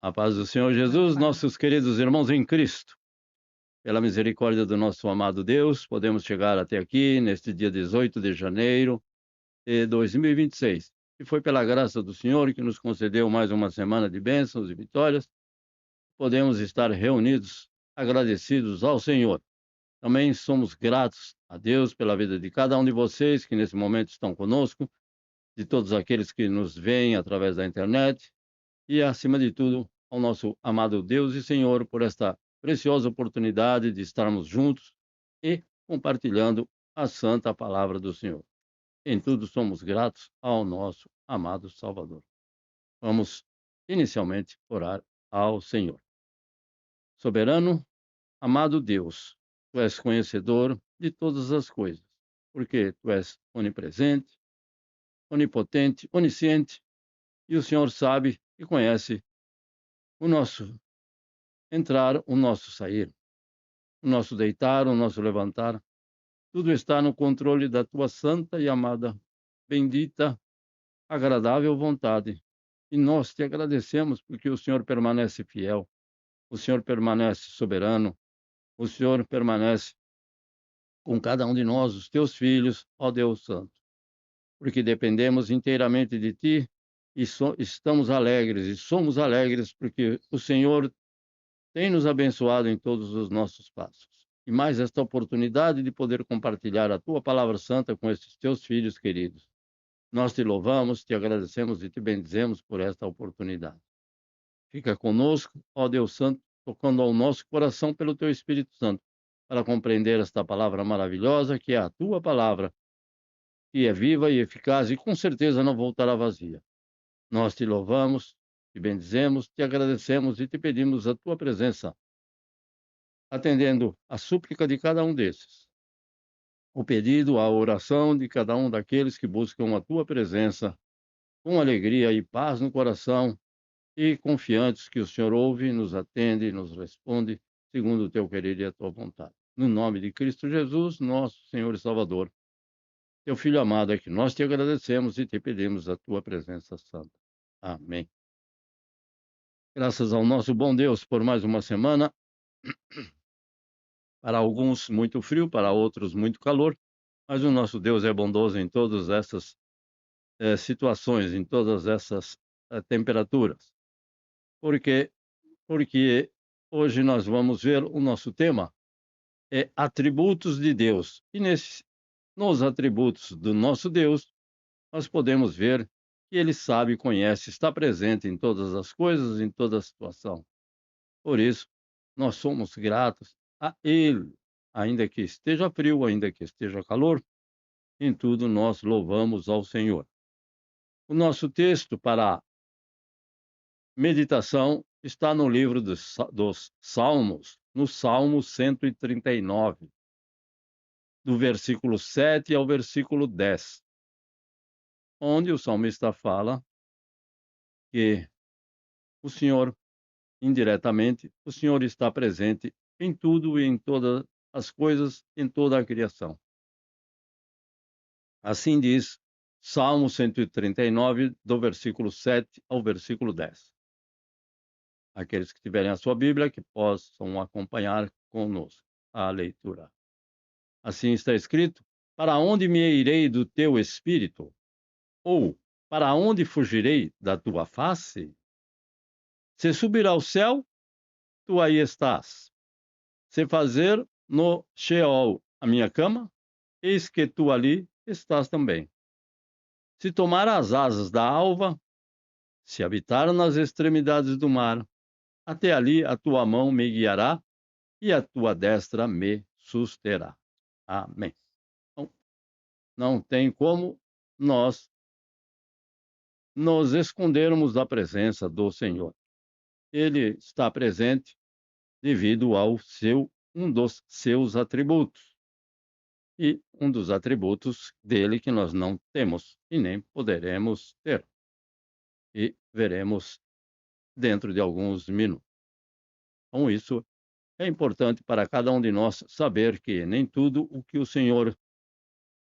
A paz do Senhor Jesus, nossos queridos irmãos em Cristo. Pela misericórdia do nosso amado Deus, podemos chegar até aqui neste dia 18 de janeiro de 2026. E foi pela graça do Senhor que nos concedeu mais uma semana de bênçãos e vitórias. Podemos estar reunidos, agradecidos ao Senhor. Também somos gratos a Deus pela vida de cada um de vocês que nesse momento estão conosco, de todos aqueles que nos veem através da internet e, acima de tudo, ao nosso amado Deus e Senhor por esta preciosa oportunidade de estarmos juntos e compartilhando a santa palavra do Senhor. Em tudo somos gratos ao nosso amado Salvador. Vamos inicialmente orar ao Senhor. Soberano, amado Deus, tu és conhecedor de todas as coisas, porque tu és onipresente, onipotente, onisciente, e o Senhor sabe e conhece o nosso entrar, o nosso sair, o nosso deitar, o nosso levantar. Tudo está no controle da tua santa e amada, bendita, agradável vontade. E nós te agradecemos porque o Senhor permanece fiel, o Senhor permanece soberano, o Senhor permanece com cada um de nós, os teus filhos, ó Deus Santo, porque dependemos inteiramente de ti e estamos alegres e somos alegres porque o Senhor tem nos abençoado em todos os nossos passos. E mais esta oportunidade de poder compartilhar a tua palavra santa com esses teus filhos queridos. Nós te louvamos, te agradecemos e te bendizemos por esta oportunidade. Fica conosco, ó Deus Santo, tocando ao nosso coração pelo teu Espírito Santo, para compreender esta palavra maravilhosa que é a tua palavra, que é viva e eficaz e com certeza não voltará vazia. Nós te louvamos, te bendizemos, te agradecemos e te pedimos a tua presença, atendendo a súplica de cada um desses, o pedido, a oração de cada um daqueles que buscam a tua presença com alegria e paz no coração e confiantes que o Senhor ouve, nos atende e nos responde segundo o teu querer e a tua vontade. No nome de Cristo Jesus, nosso Senhor e Salvador, teu Filho amado, é que nós te agradecemos e te pedimos a tua presença santa. Amém. Graças ao nosso bom Deus por mais uma semana, para alguns muito frio, para outros muito calor, mas o nosso Deus é bondoso em todas essas situações, em todas essas temperaturas. Por quê? Porque hoje nós vamos ver o nosso tema é atributos de Deus. E nos atributos do nosso Deus, nós podemos ver que ele sabe, conhece, está presente em todas as coisas, em toda a situação. Por isso, nós somos gratos a ele, ainda que esteja frio, ainda que esteja calor, em tudo nós louvamos ao Senhor. O nosso texto para meditação está no livro dos Salmos, no Salmo 139, do versículo 7 ao versículo 10, onde o salmista fala que o Senhor, indiretamente, o Senhor está presente em tudo e em todas as coisas, em toda a criação. Assim diz Salmo 139, do versículo 7 ao versículo 10. Aqueles que tiverem a sua Bíblia, que possam acompanhar conosco a leitura. Assim está escrito: para onde me irei do teu espírito? Ou para onde fugirei da tua face? Se subir ao céu, tu aí estás. Se fazer no Sheol a minha cama, eis que tu ali estás também. Se tomar as asas da alva, se habitar nas extremidades do mar, até ali a tua mão me guiará e a tua destra me susterá. Amém. Então, não tem como nós nos escondermos da presença do Senhor. Ele está presente devido ao um dos seus atributos. E um dos atributos dele que nós não temos e nem poderemos ter. E veremos dentro de alguns minutos. Então, isso é importante para cada um de nós saber que nem tudo o que o Senhor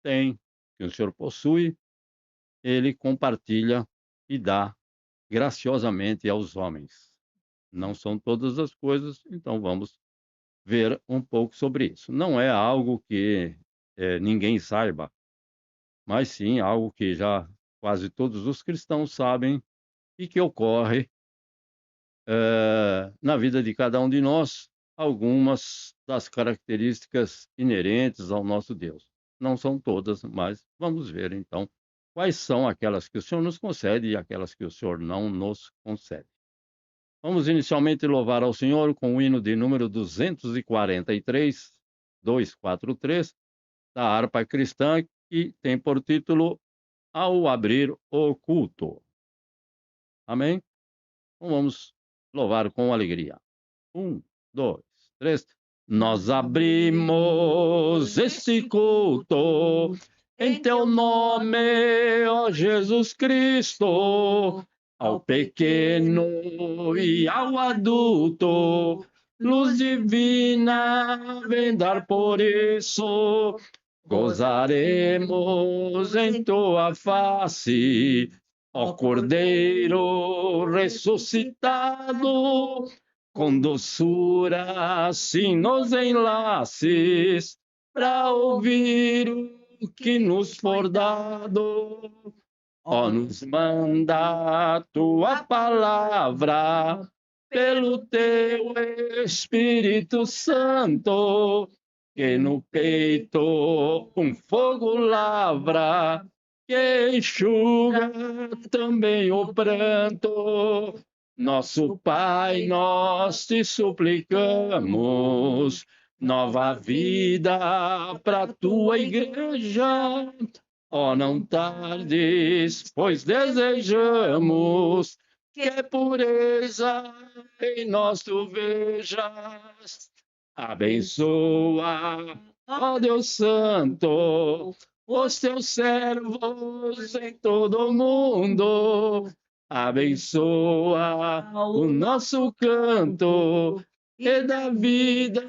tem, que o Senhor possui, ele compartilha e dá graciosamente aos homens. Não são todas as coisas, então vamos ver um pouco sobre isso. Não é algo que ninguém saiba, mas sim algo que já quase todos os cristãos sabem e que ocorre na vida de cada um de nós, algumas das características inerentes ao nosso Deus. Não são todas, mas vamos ver então quais são aquelas que o Senhor nos concede e aquelas que o Senhor não nos concede. Vamos inicialmente louvar ao Senhor com o hino de número 243, 243, da harpa cristã, que tem por título Ao Abrir o Culto. Amém? Então vamos louvar com alegria. 1, 2, 3. Nós abrimos este culto em teu nome, ó Jesus Cristo, ao pequeno e ao adulto, luz divina vem dar por isso. Gozaremos em tua face, ó Cordeiro ressuscitado, com doçura, sim, nos enlaces, para ouvir o que nos for dado. Ó, nos manda a tua palavra, pelo teu Espírito Santo, que no peito um fogo lavra, que enxuga também o pranto. Nosso Pai, nós te suplicamos, nova vida para tua igreja. Ó, não tardes, pois desejamos que pureza em nós tu vejas. Abençoa, ó Deus Santo, os teus servos em todo o mundo. Abençoa o nosso canto e dá vida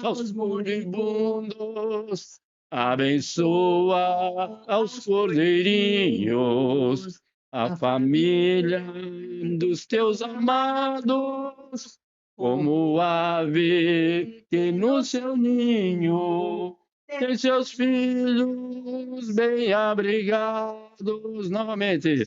aos moribundos. Abençoa aos cordeirinhos, a família dos teus amados, como ave que no seu ninho tem seus filhos bem abrigados. Novamente.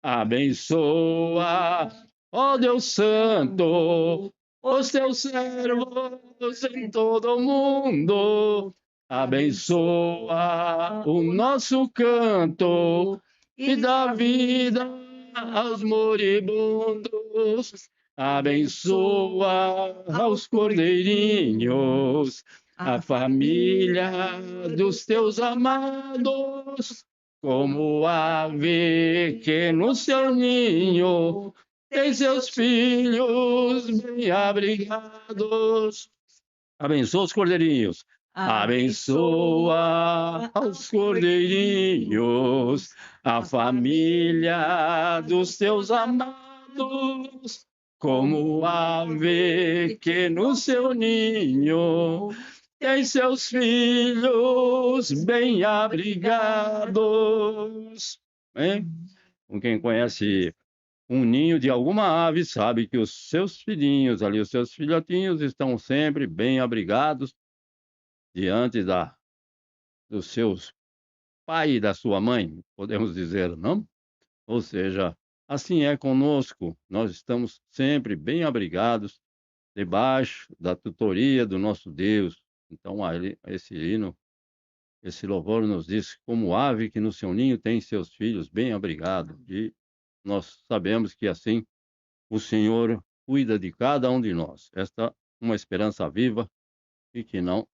Abençoa, ó Deus Santo, os teus servos em todo o mundo. Abençoa o nosso canto e dá vida aos moribundos. Abençoa aos cordeirinhos, a família dos teus amados, como ave que no seu ninho tem seus filhos bem abrigados. Abençoa os cordeirinhos. Abençoa aos cordeirinhos, a família dos teus amados, como ave que no seu ninho tem seus filhos bem abrigados. Hein? Com quem conhece um ninho de alguma ave sabe que os seus filhinhos ali, os seus filhotinhos, estão sempre bem abrigados diante dos seus pai e da sua mãe, podemos dizer, não? Ou seja, assim é conosco, nós estamos sempre bem abrigados debaixo da tutoria do nosso Deus. Então, esse hino, esse louvor nos diz como ave que no seu ninho tem seus filhos bem abrigados. E nós sabemos que assim o Senhor cuida de cada um de nós. Esta é uma esperança viva e que não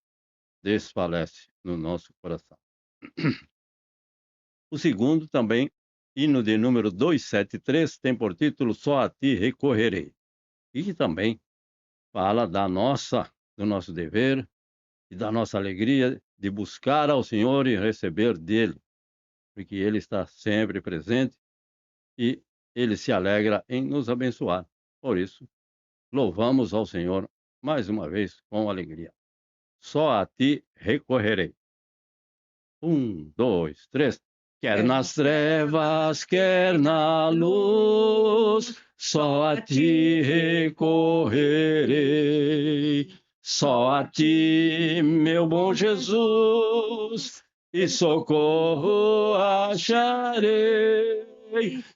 desfalece no nosso coração. O segundo também, hino de número 273, tem por título Só a ti recorrerei. E que também fala do nosso dever e da nossa alegria de buscar ao Senhor e receber dele, porque ele está sempre presente e ele se alegra em nos abençoar. Por isso, louvamos ao Senhor mais uma vez com alegria. Só a ti recorrerei. 1, 2, 3. Quer nas trevas, quer na luz, só a ti recorrerei. Só a ti, meu bom Jesus, e socorro acharei.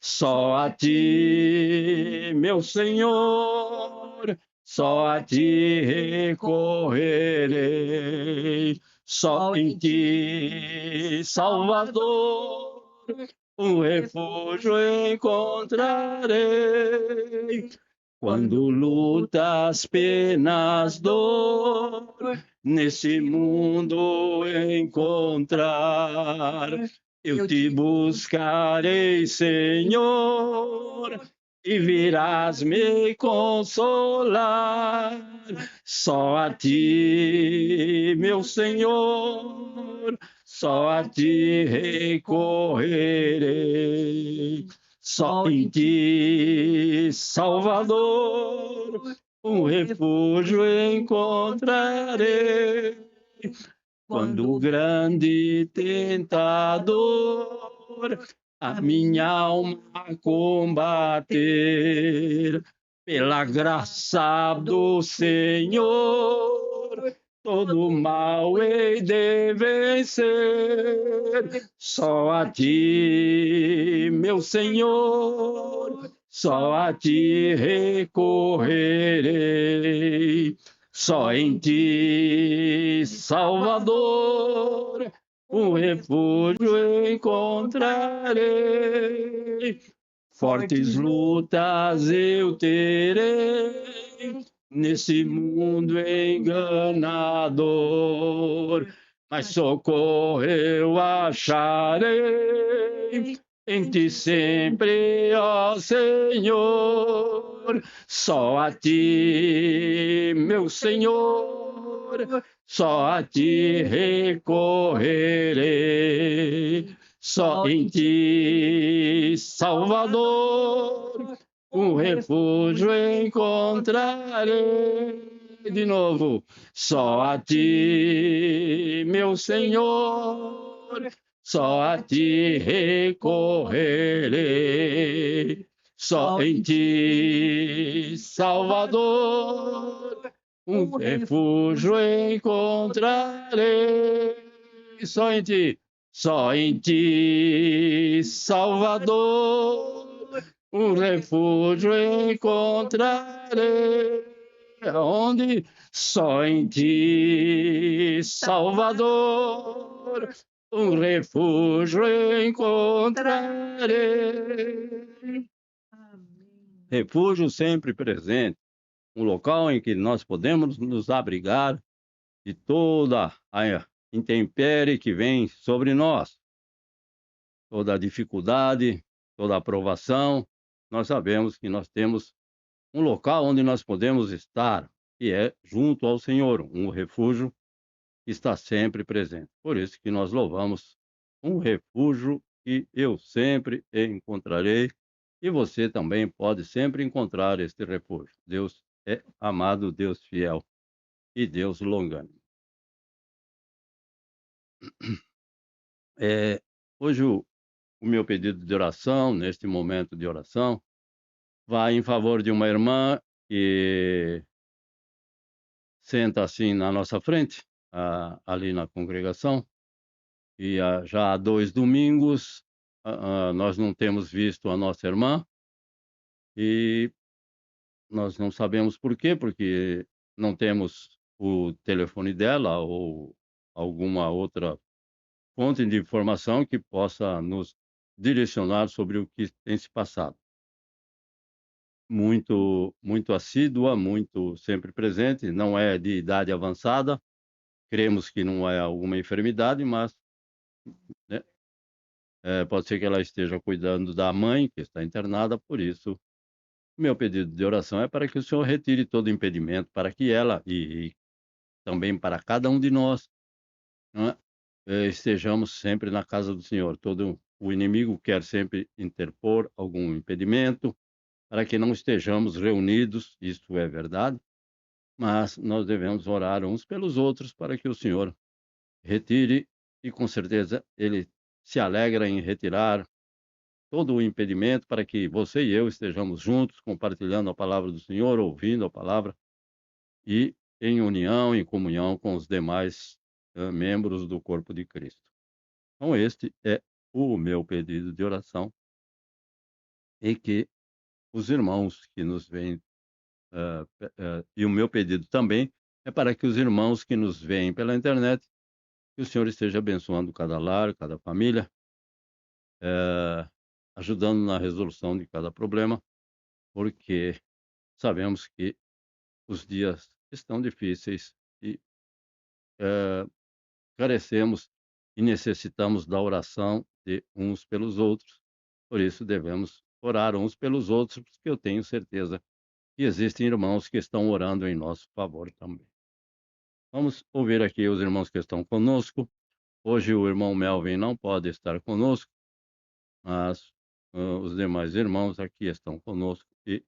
Só a ti, meu Senhor, só a ti recorrerei. Só em ti, Salvador, um refúgio encontrarei. Quando lutas, penas, dor, nesse mundo encontrar, eu te buscarei, Senhor, e virás me consolar. Só a ti, meu Senhor, só a ti recorrerei. Só em ti, Salvador, um refúgio encontrarei. Quando o grande tentador a minha alma combater, pela graça do Senhor, todo mal hei de vencer. Só a ti, meu Senhor, só a ti recorrerei. Só em ti, Salvador, um refúgio encontrarei. Fortes lutas eu terei nesse mundo enganador, mas socorro eu acharei em ti sempre, ó Senhor. Só a ti, meu Senhor, só a ti recorrerei. Só em ti, Salvador, um refúgio encontrarei. De novo, só a ti, meu Senhor, só a ti recorrerei. Só em ti, Salvador, um refúgio encontrarei. Só em ti, Salvador, um refúgio encontrarei. Onde? Só em ti, Salvador, um refúgio encontrarei. Refúgio sempre presente, um local em que nós podemos nos abrigar de toda a intempérie que vem sobre nós, toda a dificuldade, toda a provação. Nós sabemos que nós temos um local onde nós podemos estar, que é junto ao Senhor, um refúgio que está sempre presente. Por isso que nós louvamos um refúgio que eu sempre encontrarei, e você também pode sempre encontrar este refúgio. Deus é amado, Deus fiel e Deus longânimo. Hoje o meu pedido de oração, neste momento de oração, vai em favor de uma irmã que senta assim na nossa frente, ali na congregação, e já há 2 domingos nós não temos visto a nossa irmã, e nós não sabemos por quê, porque não temos o telefone dela ou alguma outra fonte de informação que possa nos direcionar sobre o que tem se passado. Muito assídua, muito sempre presente, não é de idade avançada, cremos que não é alguma enfermidade, mas, né, pode ser que ela esteja cuidando da mãe, que está internada, por isso, meu pedido de oração é para que o Senhor retire todo impedimento, para que ela e também para cada um de nós, não é, estejamos sempre na casa do Senhor. Todo o inimigo quer sempre interpor algum impedimento, para que não estejamos reunidos, isso é verdade, mas nós devemos orar uns pelos outros para que o Senhor retire, e com certeza Ele se alegra em retirar todo o impedimento para que você e eu estejamos juntos, compartilhando a palavra do Senhor, ouvindo a palavra e em união, em comunhão com os demais membros do corpo de Cristo. Então, este é o meu pedido de oração e que os irmãos que nos veem, e o meu pedido também é para que os irmãos que nos veem pela internet, que o Senhor esteja abençoando cada lar, cada família, eh, ajudando na resolução de cada problema, porque sabemos que os dias estão difíceis e carecemos e necessitamos da oração de uns pelos outros. Por isso devemos orar uns pelos outros, porque eu tenho certeza que existem irmãos que estão orando em nosso favor também. Vamos ouvir aqui os irmãos que estão conosco. Hoje o irmão Melvin não pode estar conosco, mas os demais irmãos aqui estão conosco e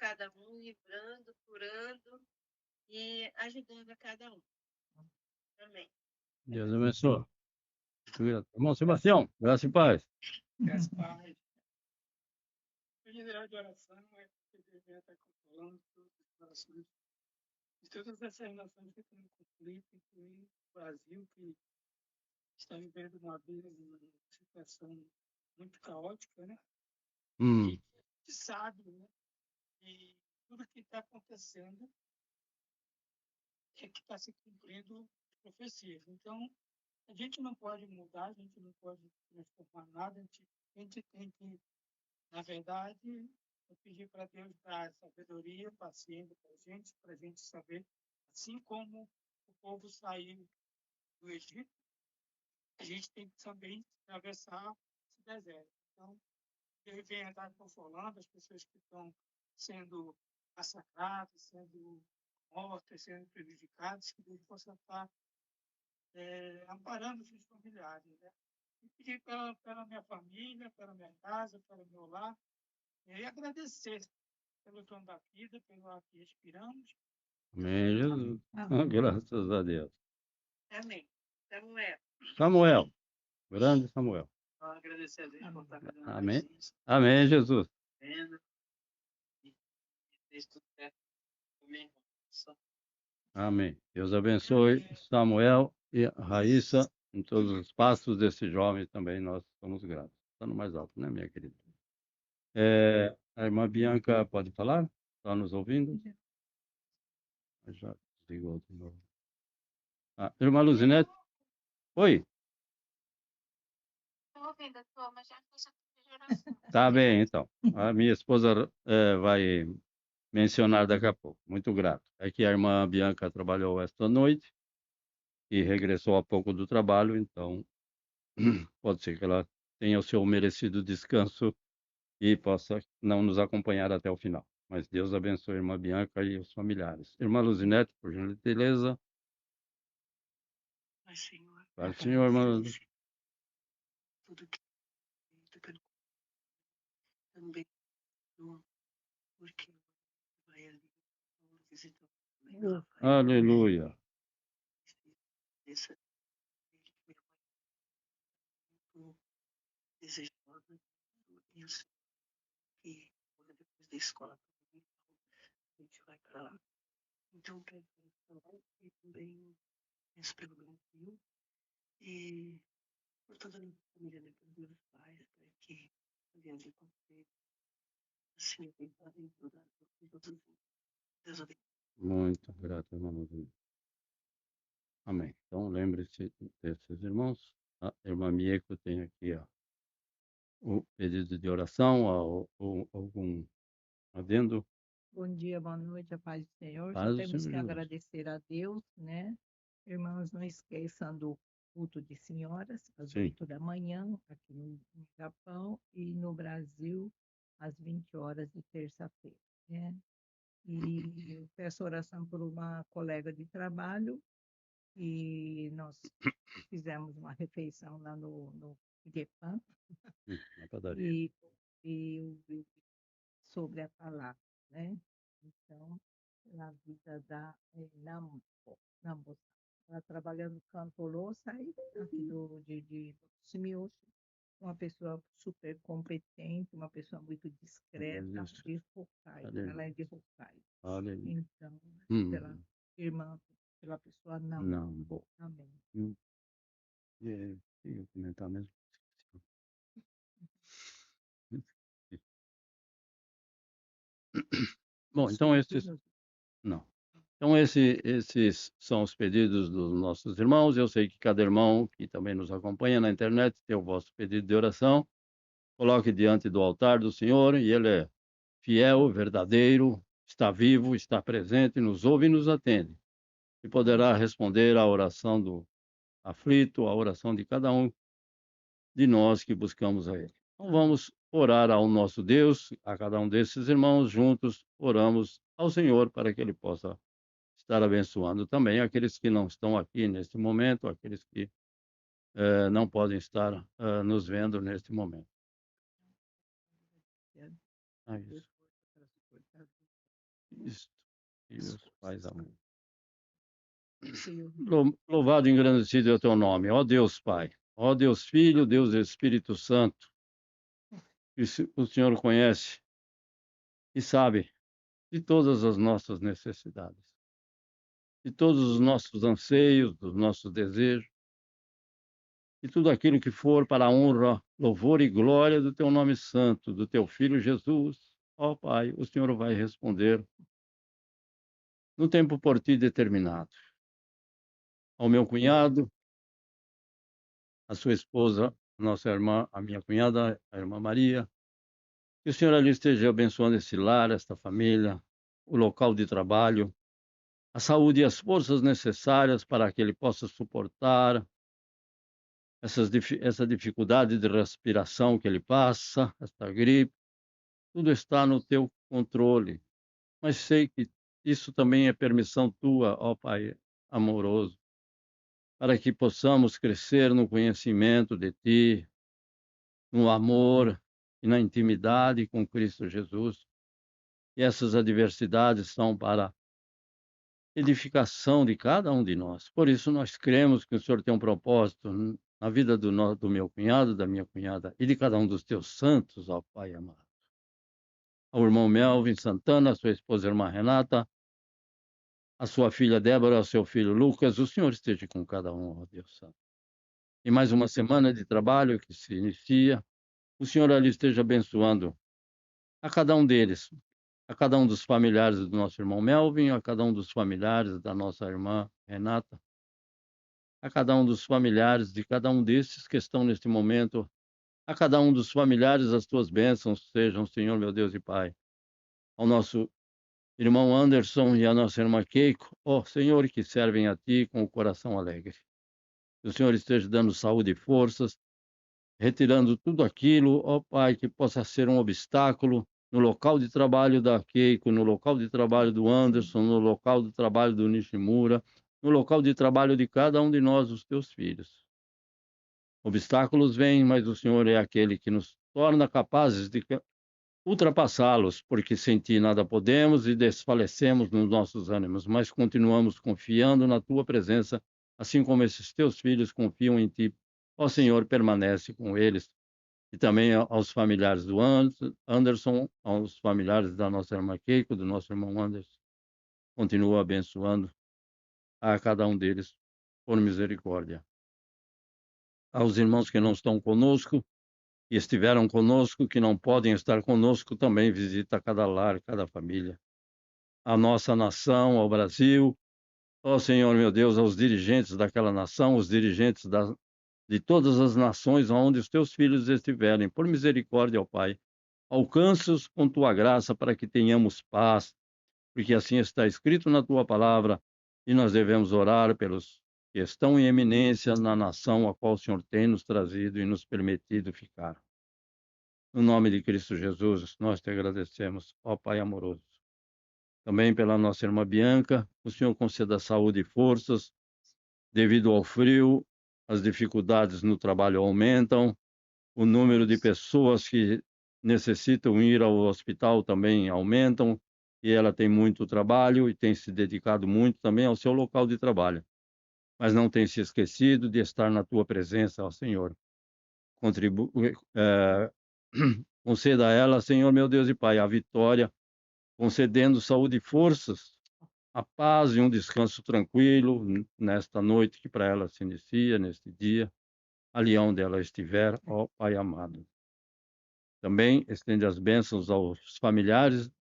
cada um, livrando, curando e ajudando a cada um. Amém. Deus abençoe. Irmão Sebastião, graça e paz. Graças a Deus. O general de oração é que deveria estar controlando todos os corações de todas essas nações que estão em conflito, incluindo o Brasil, que está vivendo uma situação muito caótica, né? Hum, A gente sabe, né? E tudo que está acontecendo é que está se cumprindo profecias. Então, a gente não pode mudar, a gente não pode transformar nada, a gente tem que, na verdade, pedir para Deus dar sabedoria, paciência para a gente saber, assim como o povo saiu do Egito, a gente tem que também atravessar esse deserto. Então, Deus vem estar consolando as pessoas que estão sendo massacradas, sendo mortas, sendo prejudicadas, que Deus possa estar amparando os seus familiares. Né? E pedir pela minha família, pela minha casa, pelo meu lar, e agradecer pelo dom da vida, pelo ar que respiramos. amém, Jesus. Graças a Deus. Amém. Samuel. Samuel, grande Samuel. Agradecer a Deus por estar cada um da Amém. presença, Amém, Jesus. vendo e fez tudo certo também. Amém. Deus abençoe Samuel e a Raíssa em todos os passos desse jovem também. Nós somos gratos. Está no mais alto, né, minha querida? A irmã Bianca pode falar? Está nos ouvindo? Já desligou de novo. Irmã Luzinete? Oi, Estou ouvindo a tua, mas já fiz a tua oração. tá bem, então. A minha esposa vai mencionar daqui a pouco. Muito grato. É que a irmã Bianca trabalhou esta noite e regressou há pouco do trabalho, então pode ser que ela tenha o seu merecido descanso e possa não nos acompanhar até o final. Mas Deus abençoe a irmã Bianca e os familiares. Irmã Luzinete, por gentileza. Mas, Senhor, Pai, Senhor, irmã Luzinete. tudo que também, Senhor, porque vai ali visitar também. Aleluia. Essa minha mãe muito desejosa, e eu sei que depois da escola também, a gente vai para lá. Então, para falar e também penso pelo Brasil e por toda a minha família, né, pelos meus pais, para que a viagem aconteça assim, abençoada em todas as Deus abençoe. Muito grato, irmã Luzinete. Amém. Então, lembre-se desses irmãos. A irmã Mieco tem aqui o pedido de oração, ou algum adendo. Bom dia, boa noite, a paz do Senhor. Paz Só do temos Senhor que Jesus. agradecer a Deus, né? Irmãos, não esqueçam do culto de senhoras, às Sim. 8 da manhã, aqui no Japão, e no Brasil, às 20 horas de terça-feira, né? E eu peço oração por uma colega de trabalho, e nós fizemos uma refeição lá no Iguepan, Na padaria. e sobre a palavra, né? Então, na vida da Nambo. Ela trabalha no Campo Louça, aí aqui de Simiocho, uma pessoa super competente, uma pessoa muito discreta, Isso. de Hokkaido. Ela é de Hokkaido. Aleluia. Então, pela Hum, irmã, pela pessoa não. não. Amém. Eu ia comentar mesmo. Bom, então não. Então esses são os pedidos dos nossos irmãos. Eu sei que cada irmão que também nos acompanha na internet tem o vosso pedido de oração. Coloque diante do altar do Senhor e Ele é fiel, verdadeiro, está vivo, está presente, nos ouve e nos atende. E poderá responder à oração do aflito, à oração de cada um de nós que buscamos a Ele. Então vamos orar ao nosso Deus, a cada um desses irmãos, juntos oramos ao Senhor para que Ele possa estar abençoando também aqueles que não estão aqui neste momento, aqueles que não podem estar nos vendo neste momento. É isso. Cristo e os pais amorosos. Senhor. Louvado e engrandecido é o teu nome, ó Deus Pai, ó Deus Filho, Deus Espírito Santo, que o Senhor conhece e sabe de todas as nossas necessidades, de todos os nossos anseios, dos nossos desejos, e tudo aquilo que for para a honra, louvor e glória do teu nome santo, do teu Filho Jesus. Ó Pai, o Senhor vai responder no tempo por ti determinado. Ao meu cunhado, a sua esposa, nossa irmã, a minha cunhada, a irmã Maria, que o Senhor ali esteja abençoando esse lar, esta família, o local de trabalho, a saúde e as forças necessárias para que ele possa suportar essa dificuldade de respiração que ele passa, esta gripe. Tudo está no teu controle, mas sei que isso também é permissão tua, ó Pai amoroso, para que possamos crescer no conhecimento de ti, no amor e na intimidade com Cristo Jesus. E essas adversidades são para edificação de cada um de nós. Por isso nós cremos que o Senhor tem um propósito na vida do meu cunhado, da minha cunhada e de cada um dos teus santos, ó Pai amado. Ao irmão Melvin Santana, a sua esposa irmã Renata, a sua filha Débora, ao seu filho Lucas, o Senhor esteja com cada um, ó Deus Santo. E mais uma semana de trabalho que se inicia, o Senhor ali esteja abençoando a cada um deles, a cada um dos familiares do nosso irmão Melvin, a cada um dos familiares da nossa irmã Renata, a cada um dos familiares de cada um desses que estão neste momento, a cada um dos familiares as tuas bênçãos sejam, Senhor, meu Deus e Pai, ao nosso irmão Anderson e à nossa irmã Keiko, ó Senhor, que servem a Ti com o coração alegre. Que o Senhor esteja dando saúde e forças, retirando tudo aquilo, ó Pai, que possa ser um obstáculo no local de trabalho da Keiko, no local de trabalho do Anderson, no local de trabalho do Nishimura, no local de trabalho de cada um de nós, os teus filhos. Obstáculos vêm, mas o Senhor é aquele que nos torna capazes de ultrapassá-los, porque sem ti nada podemos e desfalecemos nos nossos ânimos, mas continuamos confiando na tua presença, assim como esses teus filhos confiam em ti. Ó Senhor, permanece com eles e também aos familiares do Anderson, aos familiares da nossa irmã Keiko, do nosso irmão Anderson. Continua abençoando a cada um deles por misericórdia. Aos irmãos que não estão conosco e estiveram conosco, que não podem estar conosco, também visita cada lar, cada família. A nossa nação, ao Brasil, ó Senhor meu Deus, aos dirigentes daquela nação, os dirigentes de todas as nações onde os teus filhos estiverem, por misericórdia, ó Pai, alcance-os com tua graça para que tenhamos paz, porque assim está escrito na tua palavra, e nós devemos orar pelos que estão em eminência na nação a qual o Senhor tem nos trazido e nos permitido ficar. No nome de Cristo Jesus, nós te agradecemos, ó Pai amoroso. Também pela nossa irmã Bianca, o Senhor conceda saúde e forças. Devido ao frio, as dificuldades no trabalho aumentam, o número de pessoas que necessitam ir ao hospital também aumentam, e ela tem muito trabalho e tem se dedicado muito também ao seu local de trabalho. Mas não tem se esquecido de estar na tua presença, ó Senhor. Conceda a ela, Senhor meu Deus e Pai, a vitória, concedendo saúde e forças, a paz e um descanso tranquilo nesta noite que para ela se inicia, neste dia, ali onde ela estiver, ó Pai amado. Também estende as bênçãos aos familiares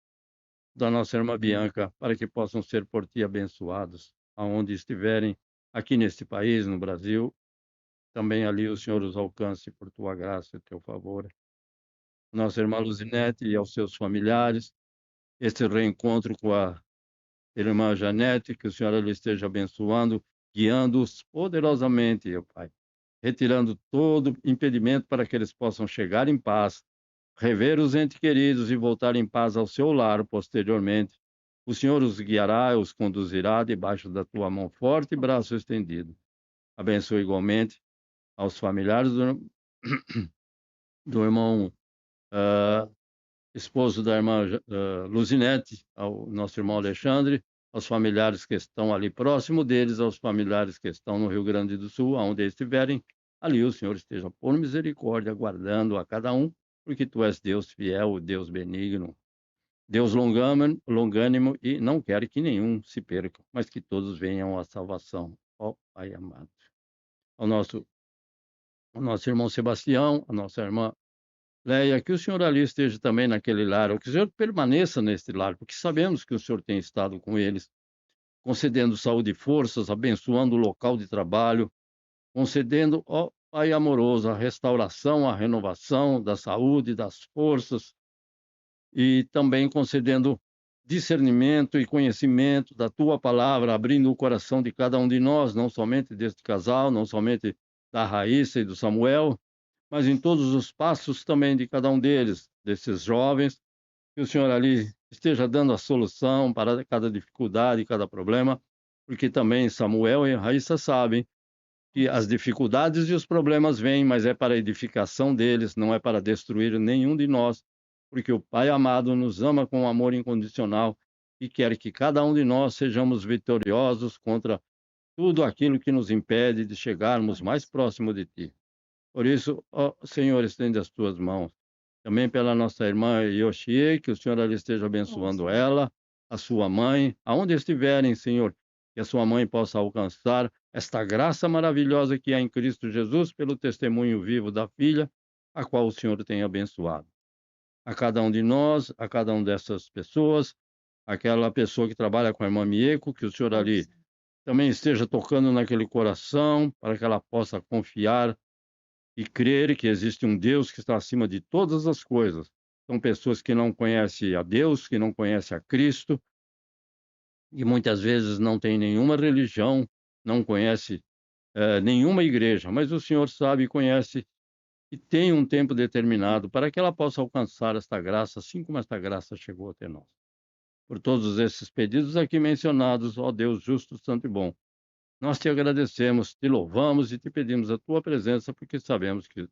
da nossa irmã Bianca, para que possam ser por ti abençoados, aonde estiverem, aqui neste país, no Brasil. Também ali o Senhor os alcance por tua graça e teu favor. Nossa irmã Luzinete e aos seus familiares, este reencontro com a irmã Janete, que o Senhor ali esteja abençoando, guiando-os poderosamente, ó Pai, retirando todo impedimento para que eles possam chegar em paz, rever os entes queridos e voltar em paz ao seu lar posteriormente. O Senhor os guiará, os conduzirá debaixo da tua mão forte e braço estendido. Abençoe igualmente aos familiares do irmão esposo da irmã Luzinete, ao nosso irmão Alexandre, aos familiares que estão ali próximo deles, aos familiares que estão no Rio Grande do Sul, aonde eles estiverem, ali o Senhor esteja por misericórdia, guardando a cada um, porque Tu és Deus fiel, Deus benigno, Deus longânimo e não quer que nenhum se perca, mas que todos venham à salvação. Ó Pai amado. Ao nosso irmão Sebastião, a nossa irmã Leia, que o Senhor ali esteja também naquele lar, ou que o Senhor permaneça neste lar, porque sabemos que o Senhor tem estado com eles, concedendo saúde e forças, abençoando o local de trabalho, concedendo, ó Pai amoroso, a restauração, a renovação da saúde, das forças, e também concedendo discernimento e conhecimento da Tua palavra, abrindo o coração de cada um de nós, não somente deste casal, não somente da Raíssa e do Samuel, mas em todos os passos também de cada um deles, desses jovens, que o Senhor ali esteja dando a solução para cada dificuldade, cada problema, porque também Samuel e Raíssa sabem que as dificuldades e os problemas vêm, mas é para a edificação deles, não é para destruir nenhum de nós, porque o Pai amado nos ama com amor incondicional e quer que cada um de nós sejamos vitoriosos contra tudo aquilo que nos impede de chegarmos mais próximo de Ti. Por isso, ó Senhor, estende as tuas mãos. Também pela nossa irmã Yoshie, que o Senhor ali esteja abençoando ela, a sua mãe, aonde estiverem, Senhor, que a sua mãe possa alcançar esta graça maravilhosa que há em Cristo Jesus, pelo testemunho vivo da filha, a qual o Senhor tem abençoado. A cada um de nós, a cada uma dessas pessoas, aquela pessoa que trabalha com a irmã Mieco, que o Senhor ali também esteja tocando naquele coração, para que ela possa confiar e crer que existe um Deus que está acima de todas as coisas. São pessoas que não conhecem a Deus, que não conhecem a Cristo, e muitas vezes não têm nenhuma religião, não conhecem nenhuma igreja, mas o Senhor sabe e conhece e tem um tempo determinado para que ela possa alcançar esta graça, assim como esta graça chegou até nós. Por todos esses pedidos aqui mencionados, ó Deus justo, santo e bom, nós te agradecemos, te louvamos e te pedimos a tua presença, porque sabemos que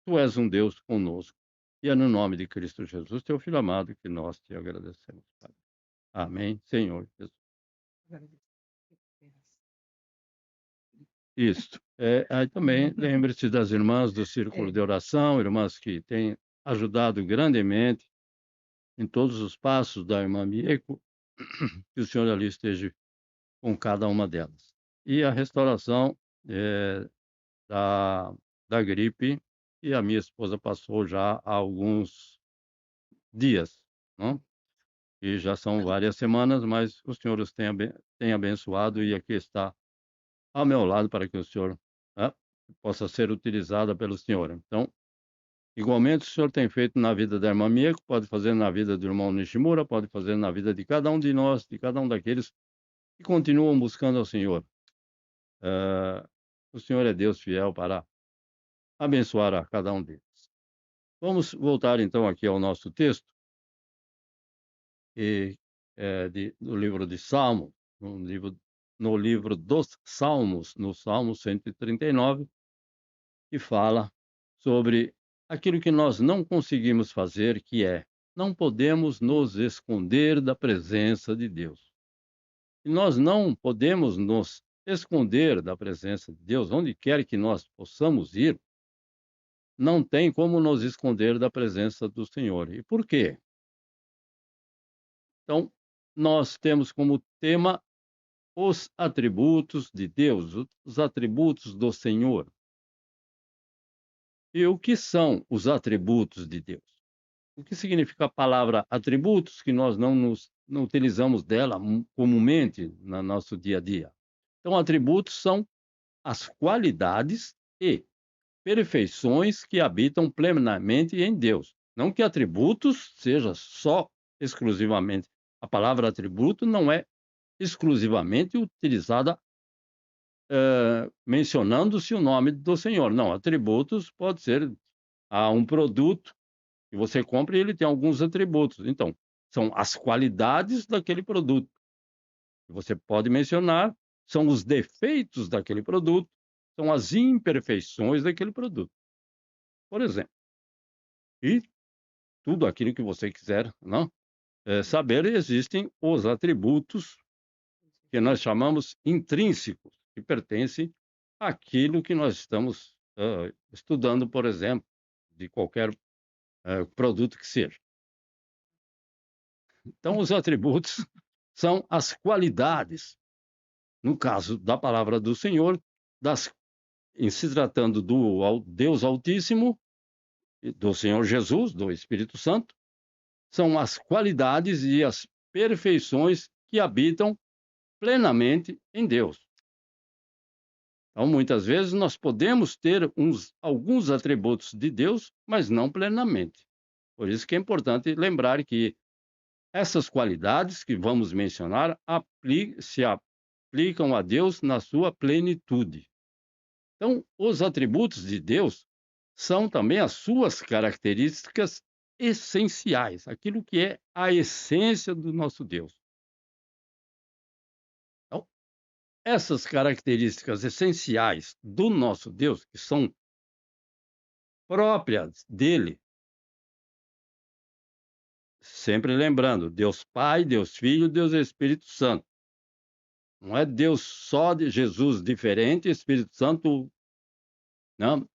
Tu és um Deus conosco. E é no nome de Cristo Jesus, teu Filho amado, que nós te agradecemos, Pai. Amém, Senhor Jesus. Isso. Aí também lembre-se das irmãs do Círculo de Oração, irmãs que têm ajudado grandemente em todos os passos da irmã Mieco, que o Senhor ali esteja com cada uma delas. E a restauração da gripe, e a minha esposa passou já há alguns dias, não? E já são várias semanas, mas o Senhor os tem abençoado e aqui está ao meu lado para que o Senhor, né, possa ser utilizada pelo Senhor. Então, igualmente o Senhor tem feito na vida da irmã Mieko, pode fazer na vida do irmão Nishimura, pode fazer na vida de cada um de nós, de cada um daqueles que continuam buscando ao Senhor. O Senhor é Deus fiel para abençoar a cada um deles. Vamos voltar então aqui ao nosso texto, do livro de Salmos, no livro dos Salmos, no Salmo 139, que fala sobre aquilo que nós não conseguimos fazer, que é, não podemos nos esconder da presença de Deus. E nós não podemos nos esconder da presença de Deus, onde quer que nós possamos ir, não tem como nos esconder da presença do Senhor. E por quê? Então, nós temos como tema os atributos de Deus, os atributos do Senhor. E o que são os atributos de Deus? O que significa a palavra atributos, que nós não utilizamos dela comumente no nosso dia a dia? Então, atributos são as qualidades e perfeições que habitam plenamente em Deus. Não que atributos seja só exclusivamente. A palavra atributo não é exclusivamente utilizada mencionando-se o nome do Senhor. Não, atributos pode ser um produto que você compra e ele tem alguns atributos. Então, são as qualidades daquele produto. Você pode mencionar, são os defeitos daquele produto, são as imperfeições daquele produto. Por exemplo. E tudo aquilo que você quiser, não? Saber, existem os atributos que nós chamamos intrínsecos, que pertencem àquilo que nós estamos estudando, por exemplo, de qualquer produto que seja. Então, os atributos são as qualidades, no caso da palavra do Senhor, em se tratando do Deus Altíssimo, do Senhor Jesus, do Espírito Santo, são as qualidades e as perfeições que habitam plenamente em Deus. Então, muitas vezes, nós podemos ter alguns atributos de Deus, mas não plenamente. Por isso que é importante lembrar que essas qualidades que vamos mencionar se aplicam a Deus na sua plenitude. Então, os atributos de Deus são também as suas características essenciais, aquilo que é a essência do nosso Deus. Então, essas características essenciais do nosso Deus, que são próprias dele, sempre lembrando, Deus Pai, Deus Filho, Deus Espírito Santo. Não é Deus só de Jesus diferente, Espírito Santo não,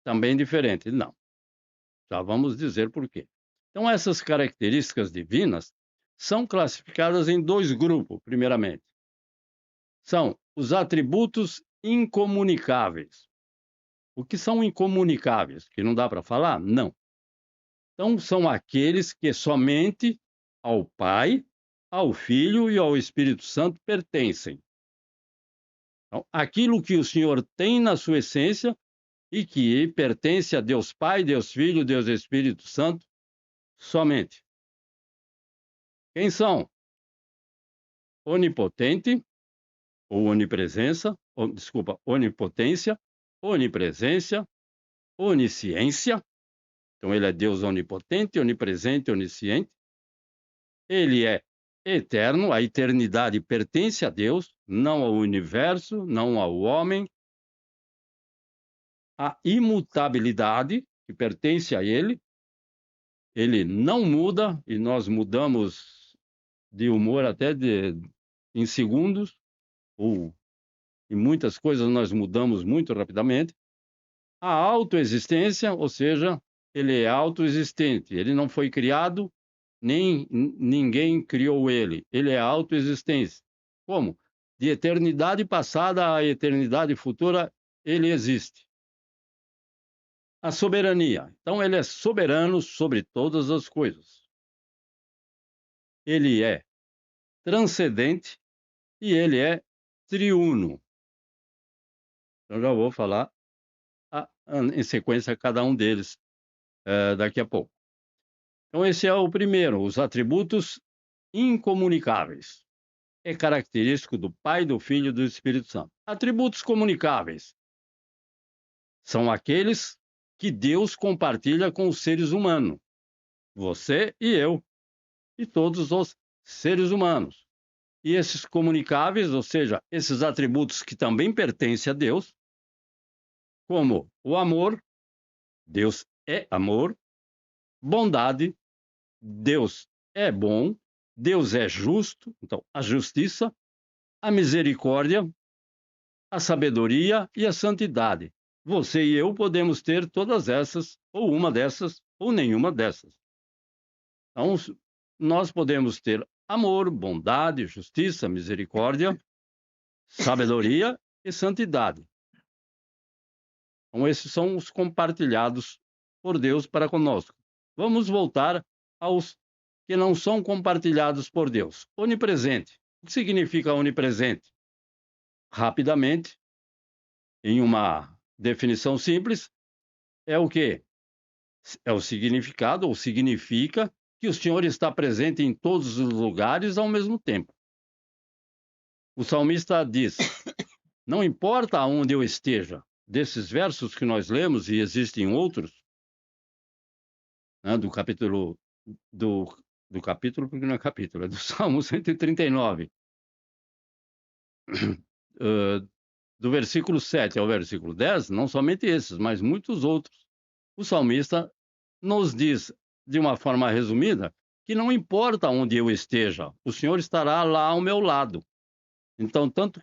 também diferente. Não. Já vamos dizer por quê. Então, essas características divinas são classificadas em dois grupos, primeiramente. São os atributos incomunicáveis. O que são incomunicáveis? Que não dá para falar? Não. Então, são aqueles que somente ao Pai, ao Filho e ao Espírito Santo pertencem. Então, aquilo que o Senhor tem na sua essência e que pertence a Deus Pai, Deus Filho, Deus Espírito Santo, somente. Quem são? Onipotente, ou onipresença, onipotência, onipresença, onisciência. Então, ele é Deus onipotente, onipresente, onisciente. Ele é eterno, a eternidade pertence a Deus, não ao universo, não ao homem. A imutabilidade, que pertence a ele não muda, e nós mudamos de humor até em segundos, ou em muitas coisas nós mudamos muito rapidamente. A autoexistência, ou seja, ele é autoexistente, ele não foi criado, nem ninguém criou ele é autoexistência. Como? De eternidade passada à eternidade futura, ele existe. A soberania. Então, ele é soberano sobre todas as coisas. Ele é transcendente e ele é triuno. Então, já vou falar em sequência cada um deles daqui a pouco. Então, esse é o primeiro, os atributos incomunicáveis. É característico do Pai, do Filho e do Espírito Santo. Atributos comunicáveis são aqueles que Deus compartilha com os seres humanos. Você e eu, e todos os seres humanos. E esses comunicáveis, ou seja, esses atributos que também pertencem a Deus, como o amor, Deus é amor, bondade, Deus é bom, Deus é justo, então a justiça, a misericórdia, a sabedoria e a santidade. Você e eu podemos ter todas essas, ou uma dessas, ou nenhuma dessas. Então, nós podemos ter amor, bondade, justiça, misericórdia, sabedoria e santidade. Então, esses são os compartilhados por Deus para conosco. Vamos voltar aos que não são compartilhados por Deus. Onipresente. O que significa onipresente? Rapidamente, em uma definição simples, é o quê? É o significado, ou significa que o Senhor está presente em todos os lugares ao mesmo tempo. O salmista diz, não importa aonde eu esteja, desses versos que nós lemos, e existem outros, né, do capítulo, porque não é capítulo, é do Salmo 139, do versículo 7 ao versículo 10, não somente esses, mas muitos outros. O salmista nos diz, de uma forma resumida, que não importa onde eu esteja, o Senhor estará lá ao meu lado. Então, tanto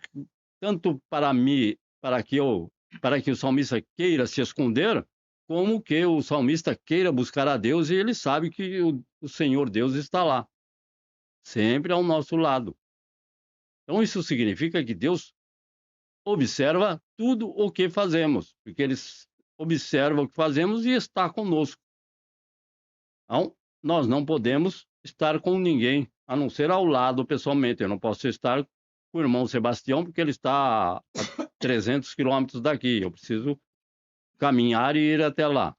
para que o salmista queira se esconder, como que o salmista queira buscar a Deus e ele sabe que o Senhor Deus está lá, sempre ao nosso lado. Então, isso significa que Deus observa tudo o que fazemos, porque ele observa o que fazemos e está conosco. Então, nós não podemos estar com ninguém, a não ser ao lado pessoalmente. Eu não posso estar com o irmão Sebastião, porque ele está a 300 quilômetros daqui. Eu preciso caminhar e ir até lá.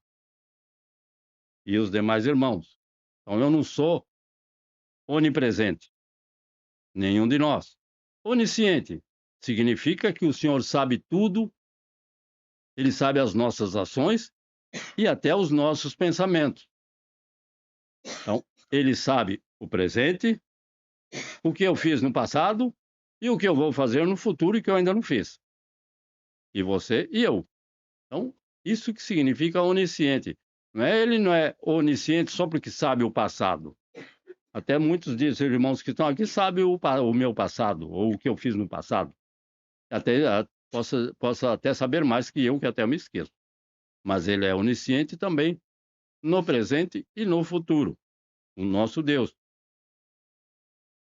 E os demais irmãos. Então, eu não sou onipresente, nenhum de nós. Onisciente significa que o Senhor sabe tudo, ele sabe as nossas ações e até os nossos pensamentos. Então, ele sabe o presente, o que eu fiz no passado e o que eu vou fazer no futuro e que eu ainda não fiz. E você e eu. Então, isso que significa onisciente. Ele não é onisciente só porque sabe o passado. Até muitos dos irmãos que estão aqui sabem o meu passado, ou o que eu fiz no passado. Posso até saber mais que eu, que até me esqueço. Mas ele é onisciente também no presente e no futuro, o nosso Deus.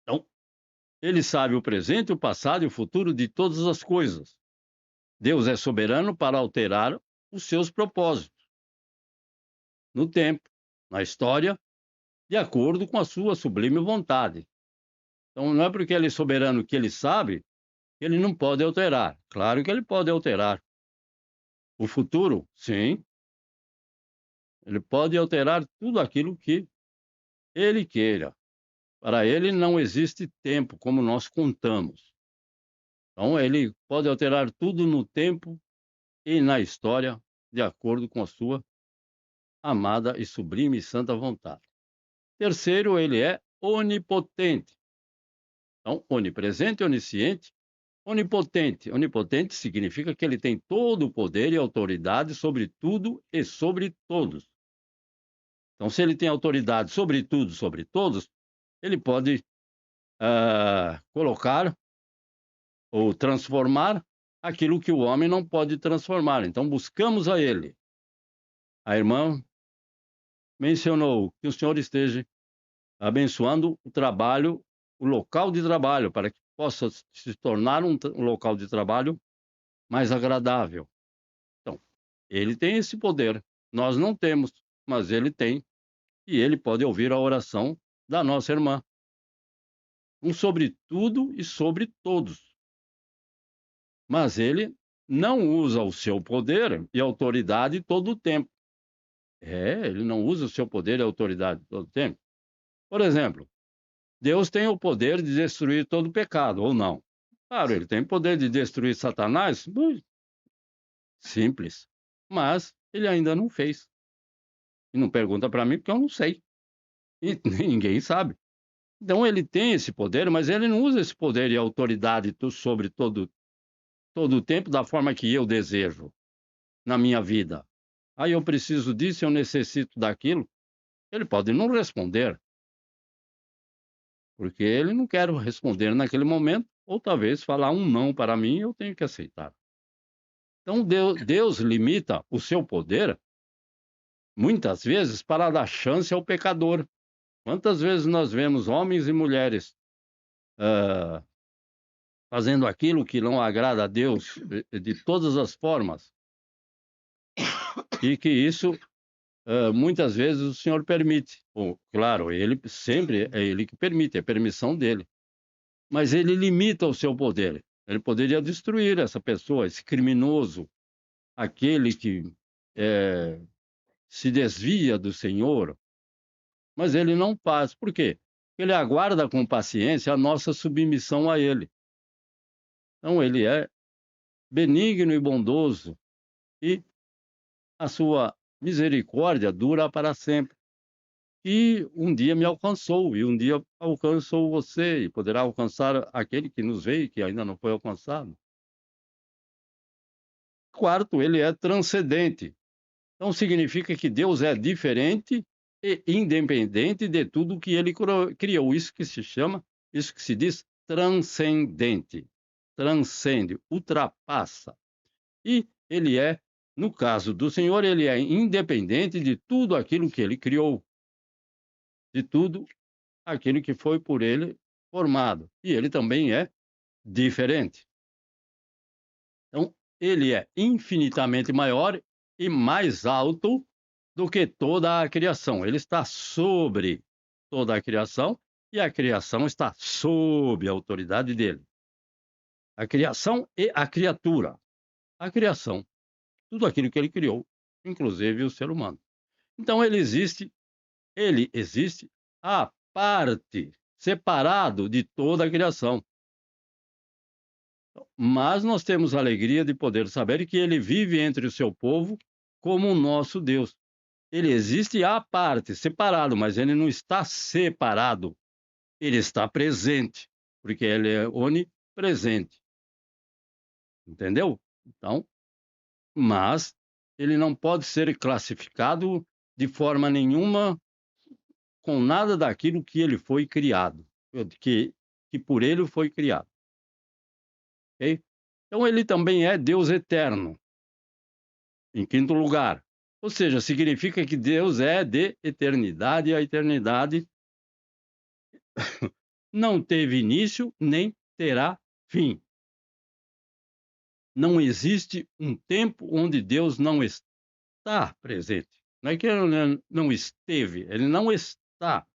Então, ele sabe o presente, o passado e o futuro de todas as coisas. Deus é soberano para alterar os seus propósitos no tempo, na história, de acordo com a sua sublime vontade. Então, não é porque ele é soberano que ele sabe que ele não pode alterar. Claro que ele pode alterar. O futuro, sim. Ele pode alterar tudo aquilo que ele queira. Para ele não existe tempo, como nós contamos. Então, ele pode alterar tudo no tempo e na história, de acordo com a sua amada e sublime e santa vontade. Terceiro, ele é onipotente. Então, onipresente, onisciente, onipotente. Onipotente significa que ele tem todo o poder e autoridade sobre tudo e sobre todos. Então, se ele tem autoridade sobre tudo, sobre todos, ele pode colocar ou transformar aquilo que o homem não pode transformar. Então, buscamos a ele. A irmã mencionou que o Senhor esteja abençoando o trabalho, o local de trabalho, para que possa se tornar um local de trabalho mais agradável. Então, ele tem esse poder. Nós não temos, mas ele tem. E ele pode ouvir a oração da nossa irmã. Sobre tudo e sobre todos. Mas ele não usa o seu poder e autoridade todo o tempo. Ele não usa o seu poder e autoridade todo o tempo. Por exemplo, Deus tem o poder de destruir todo o pecado, ou não? Claro, ele tem o poder de destruir Satanás. Simples. Mas ele ainda não fez. E não pergunta para mim porque eu não sei. E ninguém sabe. Então ele tem esse poder, mas ele não usa esse poder e autoridade sobre todo o tempo da forma que eu desejo na minha vida. Aí eu preciso disso, eu necessito daquilo. Ele pode não responder, porque ele não quer responder naquele momento, ou talvez falar um não para mim, eu tenho que aceitar. Então Deus limita o seu poder, muitas vezes, para dar chance ao pecador. Quantas vezes nós vemos homens e mulheres fazendo aquilo que não agrada a Deus de todas as formas, e que isso muitas vezes o Senhor permite. Claro, ele sempre é ele que permite, é permissão dele. Mas ele limita o seu poder. Ele poderia destruir essa pessoa, esse criminoso, aquele que se desvia do Senhor. Mas ele não faz. Por quê? Ele aguarda com paciência a nossa submissão a ele. Então ele é benigno e bondoso, e a sua misericórdia dura para sempre. E um dia me alcançou, e um dia alcançou você, e poderá alcançar aquele que nos veio, que ainda não foi alcançado. Quarto, ele é transcendente. Então significa que Deus é diferente e independente de tudo que ele criou. Isso que se diz transcendente. Transcende, ultrapassa. E ele é, no caso do Senhor, ele é independente de tudo aquilo que ele criou, de tudo aquilo que foi por ele formado. E ele também é diferente. Então, ele é infinitamente maior e mais alto do que toda a criação. Ele está sobre toda a criação e a criação está sob a autoridade dele. A criação e a criatura. A criação, tudo aquilo que ele criou, inclusive o ser humano. Então ele existe à parte, separado de toda a criação. Mas nós temos a alegria de poder saber que ele vive entre o seu povo como o nosso Deus. Ele existe à parte, separado, mas ele não está separado. Ele está presente, porque ele é onipresente. Entendeu? Então, mas ele não pode ser classificado de forma nenhuma com nada daquilo que ele foi criado, que por ele foi criado. Okay? Então, ele também é Deus eterno, em quinto lugar. Ou seja, significa que Deus é de eternidade a eternidade, não teve início, nem terá fim. Não existe um tempo onde Deus não está presente. Não é que ele não esteve, ele não está.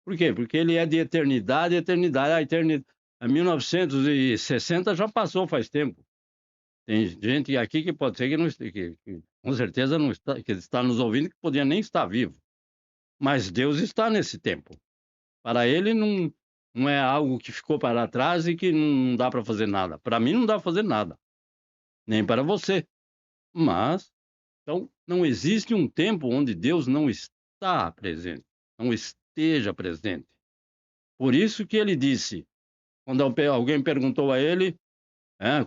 Por quê? Porque ele é de eternidade a eternidade. A eternidade. A 1960 já passou faz tempo. Tem gente aqui que pode ser que não esteja, que com certeza não está, que está nos ouvindo, que podia nem estar vivo. Mas Deus está nesse tempo. Para ele não é algo que ficou para trás e que não dá para fazer nada. Para mim não dá para fazer nada. Nem para você. Mas, então, não existe um tempo onde Deus não está presente, não esteja presente. Por isso que ele disse, quando alguém perguntou a ele,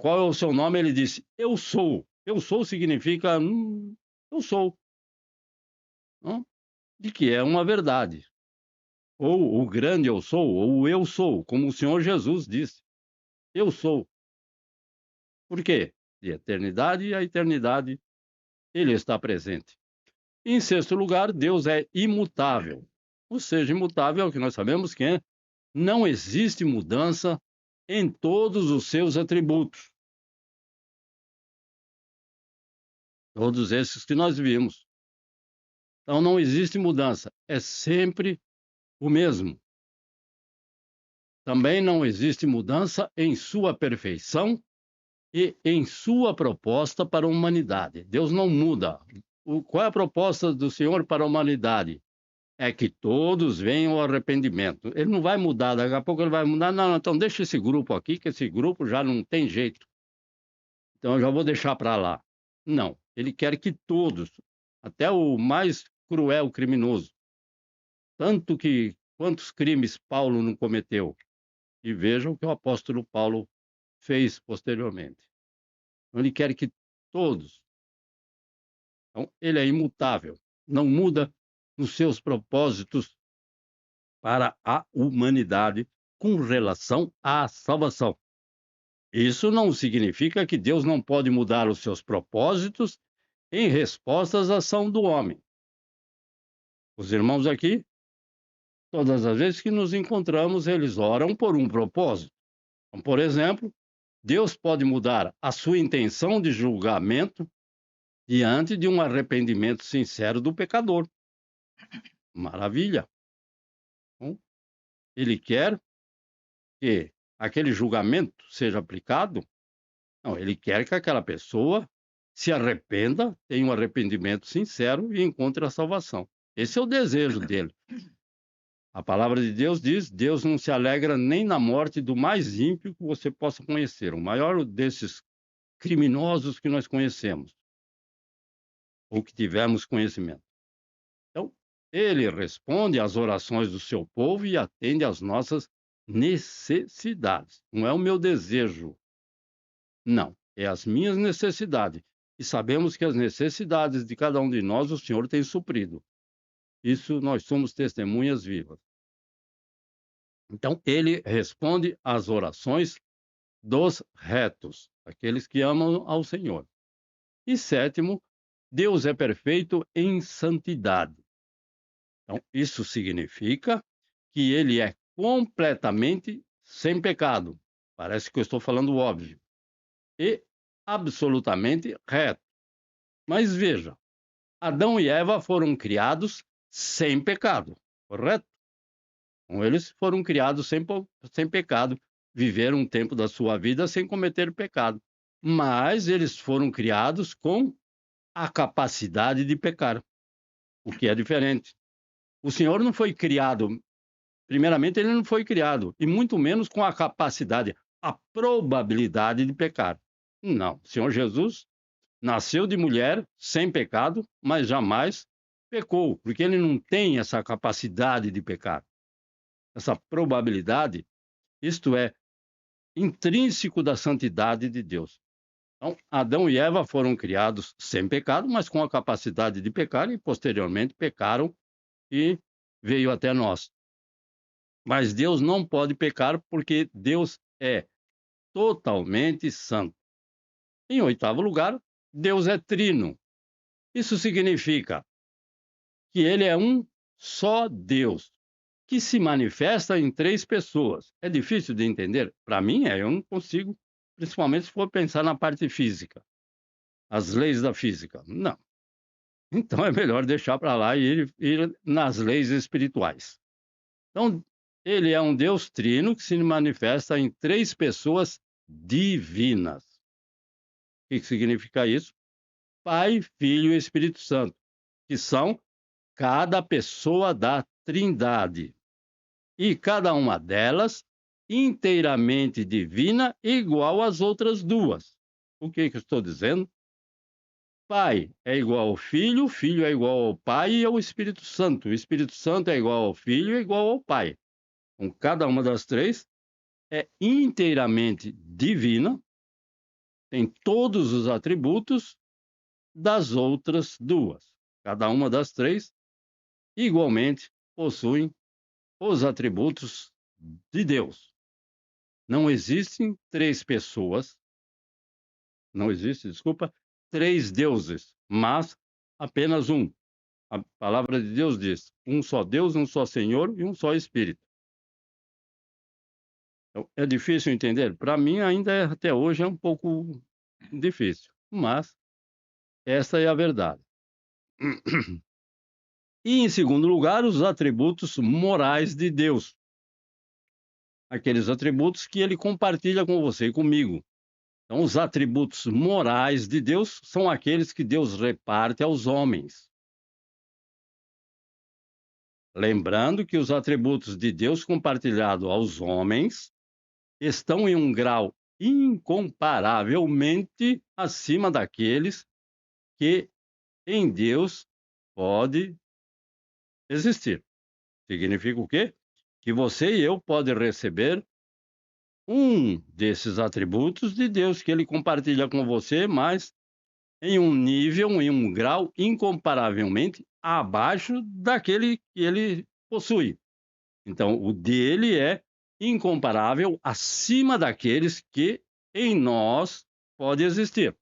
qual é o seu nome, ele disse, eu sou. Eu sou significa, eu sou. Não? De que é uma verdade. Ou o grande eu sou, ou o eu sou, como o Senhor Jesus disse. Eu sou. Por quê? De eternidade a eternidade, ele está presente. Em sexto lugar, Deus é imutável. Ou seja, imutável é o que nós sabemos que não existe mudança em todos os seus atributos. Todos esses que nós vimos. Então não existe mudança, é sempre o mesmo. Também não existe mudança em sua perfeição e em sua proposta para a humanidade. Deus não muda. Qual é a proposta do Senhor para a humanidade? É que todos venham ao arrependimento. Ele não vai mudar, daqui a pouco ele vai mudar. Não, então deixa esse grupo aqui, que esse grupo já não tem jeito. Então eu já vou deixar para lá. Não, ele quer que todos, até o mais cruel criminoso, tanto que quantos crimes Paulo não cometeu. E vejam o que o apóstolo Paulo fez posteriormente. Então, ele quer que todos. Então, ele é imutável, não muda nos seus propósitos para a humanidade com relação à salvação. Isso não significa que Deus não pode mudar os seus propósitos em respostas à ação do homem. Os irmãos aqui, todas as vezes que nos encontramos, eles oram por um propósito. Então, por exemplo, Deus pode mudar a sua intenção de julgamento diante de um arrependimento sincero do pecador. Maravilha! Então, ele quer que aquele julgamento seja aplicado? Não, ele quer que aquela pessoa se arrependa, tenha um arrependimento sincero e encontre a salvação. Esse é o desejo dele. A palavra de Deus diz, Deus não se alegra nem na morte do mais ímpio que você possa conhecer, o maior desses criminosos que nós conhecemos, ou que tivemos conhecimento. Então, ele responde às orações do seu povo e atende às nossas necessidades. Não é o meu desejo. Não, é as minhas necessidades. E sabemos que as necessidades de cada um de nós o Senhor tem suprido. Isso nós somos testemunhas vivas. Então, ele responde às orações dos retos, aqueles que amam ao Senhor. E sétimo, Deus é perfeito em santidade. Então, isso significa que ele é completamente sem pecado. Parece que eu estou falando óbvio. E absolutamente reto. Mas veja, Adão e Eva foram criados sem pecado, correto? Então, eles foram criados sem pecado, viveram um tempo da sua vida sem cometer pecado. Mas eles foram criados com a capacidade de pecar, o que é diferente. O Senhor não foi criado, primeiramente, ele não foi criado, e muito menos com a capacidade, a probabilidade de pecar. Não, o Senhor Jesus nasceu de mulher, sem pecado, mas jamais pecou, porque ele não tem essa capacidade de pecar. Essa probabilidade, isto é, intrínseco da santidade de Deus. Então, Adão e Eva foram criados sem pecado, mas com a capacidade de pecar e posteriormente pecaram e veio até nós. Mas Deus não pode pecar porque Deus é totalmente santo. Em oitavo lugar, Deus é trino. Isso significa que ele é um só Deus, que se manifesta em três pessoas. É difícil de entender? Para mim eu não consigo, principalmente se for pensar na parte física, as leis da física. Não. Então é melhor deixar para lá e ir nas leis espirituais. Então, ele é um Deus trino que se manifesta em três pessoas divinas. O que significa isso? Pai, Filho e Espírito Santo, que são cada pessoa da Trindade. E cada uma delas inteiramente divina, igual às outras duas. O que eu estou dizendo? Pai é igual ao Filho, Filho é igual ao Pai e ao Espírito Santo. O Espírito Santo é igual ao Filho e igual ao Pai. Então, cada uma das três é inteiramente divina, tem todos os atributos das outras duas. Cada uma das três, igualmente, possuem os atributos de Deus. Não existem três pessoas, não existe, desculpa, três deuses, mas apenas um. A palavra de Deus diz: um só Deus, um só Senhor e um só Espírito. Então, é difícil entender? Para mim, ainda até hoje é um pouco difícil, mas essa é a verdade. E, em segundo lugar, os atributos morais de Deus. Aqueles atributos que ele compartilha com você e comigo. Então, os atributos morais de Deus são aqueles que Deus reparte aos homens. Lembrando que os atributos de Deus compartilhados aos homens estão em um grau incomparavelmente acima daqueles que em Deus pode existir. Significa o quê? Que você e eu podemos receber um desses atributos de Deus que ele compartilha com você, mas em um nível, em um grau incomparavelmente abaixo daquele que ele possui. Então, o dele é incomparável acima daqueles que em nós pode existir.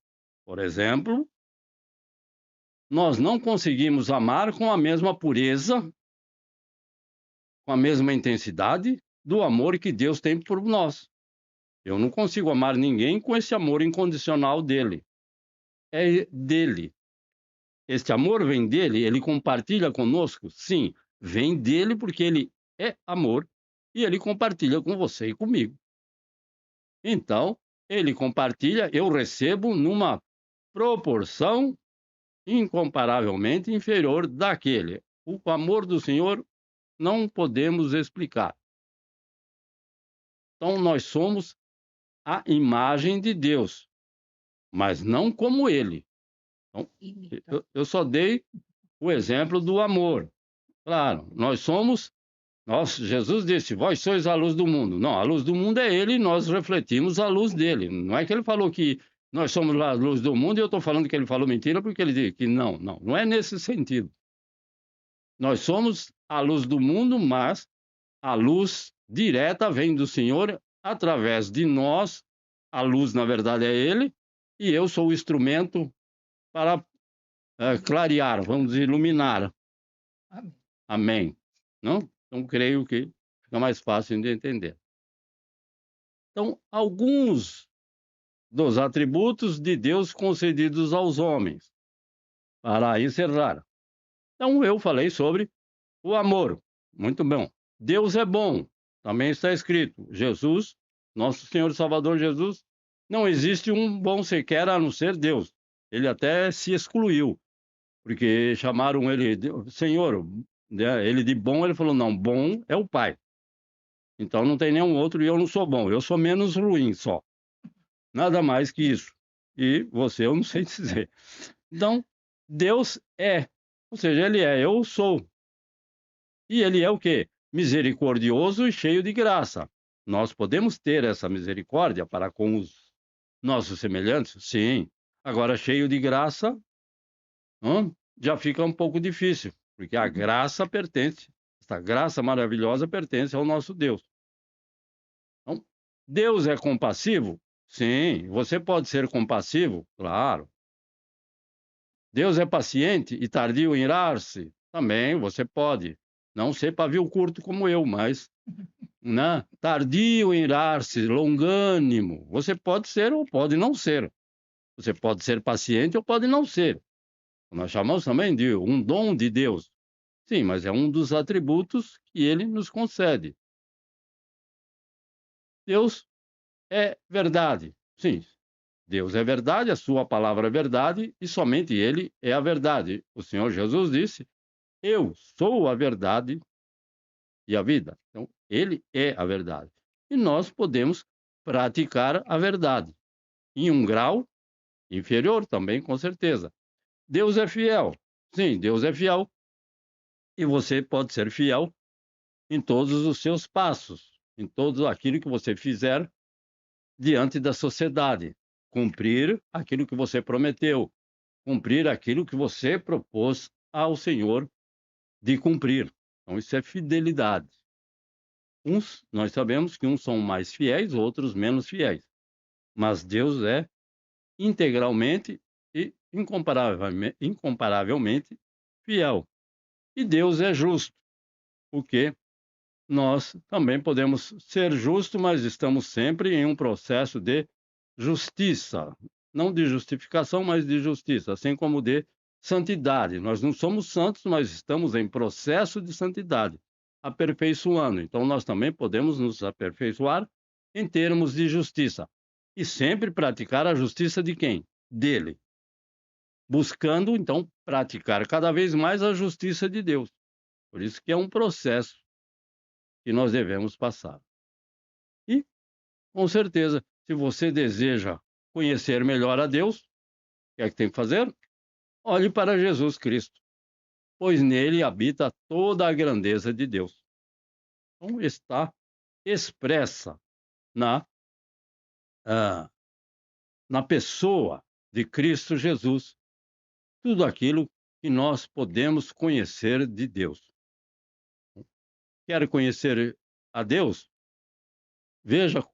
Por exemplo, nós não conseguimos amar com a mesma pureza, com a mesma intensidade do amor que Deus tem por nós. Eu não consigo amar ninguém com esse amor incondicional dele. É dele. Este amor vem dele, ele compartilha conosco? Sim, vem dele porque ele é amor e ele compartilha com você e comigo. Então, ele compartilha, eu recebo numa proporção incomparavelmente inferior daquele. O amor do Senhor não podemos explicar. Então, nós somos a imagem de Deus, mas não como ele. Então, eu só dei o exemplo do amor. Claro, Jesus disse, vós sois a luz do mundo. Não, a luz do mundo é ele e nós refletimos a luz dele. Não é que ele falou que nós somos a luz do mundo e eu estou falando que ele falou mentira porque ele disse que não é nesse sentido. Nós somos a luz do mundo, mas a luz direta vem do Senhor através de nós. A luz, na verdade, é Ele, e eu sou o instrumento para clarear, vamos dizer, iluminar. Amém. Amém. Não? Então, creio que fica mais fácil de entender. Então, alguns dos atributos de Deus concedidos aos homens, para encerrar. Então, eu falei sobre o amor. Muito bom. Deus é bom. Também está escrito. Jesus, nosso Senhor e Salvador Jesus, não existe um bom sequer a não ser Deus. Ele até se excluiu, porque chamaram ele de Senhor, né? Ele de bom, ele falou, não, bom é o Pai. Então não tem nenhum outro e eu não sou bom, eu sou menos ruim só. Nada mais que isso. E você, eu não sei dizer. Então, Deus é, ou seja, Ele é, eu sou. E Ele é o quê? Misericordioso e cheio de graça. Nós podemos ter essa misericórdia para com os nossos semelhantes? Sim. Agora, cheio de graça, já fica um pouco difícil, porque a graça pertence, essa graça maravilhosa pertence ao nosso Deus. Então, Deus é compassivo? Sim. Você pode ser compassivo? Claro. Deus é paciente e tardio em irar-se? Também você pode. Não ser pavio curto como eu, mas né? Tardio em irar-se, longânimo. Você pode ser ou pode não ser. Você pode ser paciente ou pode não ser. Nós chamamos também de um dom de Deus. Sim, mas é um dos atributos que ele nos concede. Deus é verdade. Sim, Deus é verdade, a sua palavra é verdade e somente ele é a verdade. O Senhor Jesus disse: eu sou a verdade e a vida. Então, ele é a verdade. E nós podemos praticar a verdade em um grau inferior também, com certeza. Deus é fiel. Sim, Deus é fiel. E você pode ser fiel em todos os seus passos, em todo aquilo que você fizer diante da sociedade. Cumprir aquilo que você prometeu, cumprir aquilo que você propôs ao Senhor de cumprir. Então, isso é fidelidade. Nós sabemos que uns são mais fiéis, outros menos fiéis. Mas Deus é integralmente e incomparavelmente fiel. E Deus é justo, porque nós também podemos ser justos, mas estamos sempre em um processo de justiça. Não de justificação, mas de justiça, assim como de santidade. Nós não somos santos, mas estamos em processo de santidade, aperfeiçoando. Então, nós também podemos nos aperfeiçoar em termos de justiça. E sempre praticar a justiça de quem? Dele. Buscando, então, praticar cada vez mais a justiça de Deus. Por isso que é um processo que nós devemos passar. E, com certeza, se você deseja conhecer melhor a Deus, o que é que tem que fazer? Olhe para Jesus Cristo, pois nele habita toda a grandeza de Deus. Então, está expressa na pessoa de Cristo Jesus tudo aquilo que nós podemos conhecer de Deus. Quer conhecer a Deus? Veja